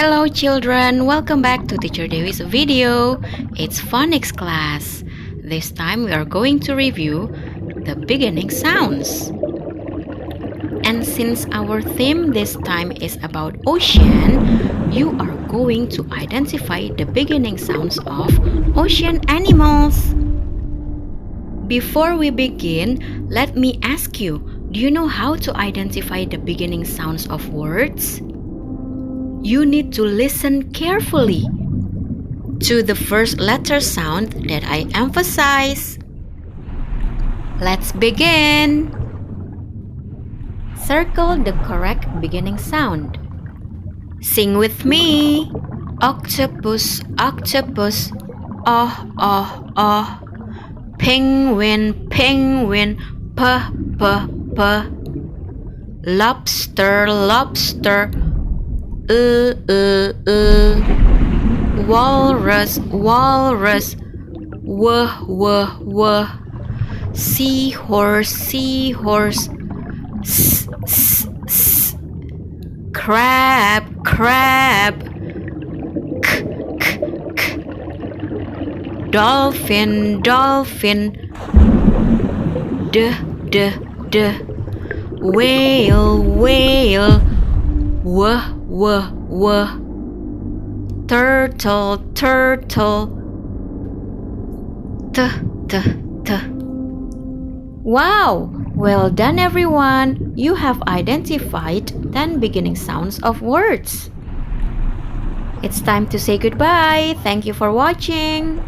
Hello children, welcome back to Teacher Dewi's video. It's phonics class. This time we are going to review the beginning sounds. And since our theme this time is about ocean, you are going to identify the beginning sounds of ocean animals. Before we begin, let me ask you, do you know how to identify the beginning sounds of words? You need to listen carefully to the first letter sound that I emphasize. Let's begin. Circle the correct beginning sound. Sing with me. Octopus, octopus, oh, oh, oh. Penguin, penguin, puh, puh, puh. Lobster, lobster, Walrus, walrus, wuh, wuh, wuh. Seahorse, seahorse, s, s, s. Crab, crab, k, k, k. Dolphin, dolphin, d, d, d. Whale, whale, wuh, wuh, wuh. Turtle, turtle, t, t, t. Wow! Well done everyone! You have identified 10 beginning sounds of words. It's time to say goodbye. Thank you for watching.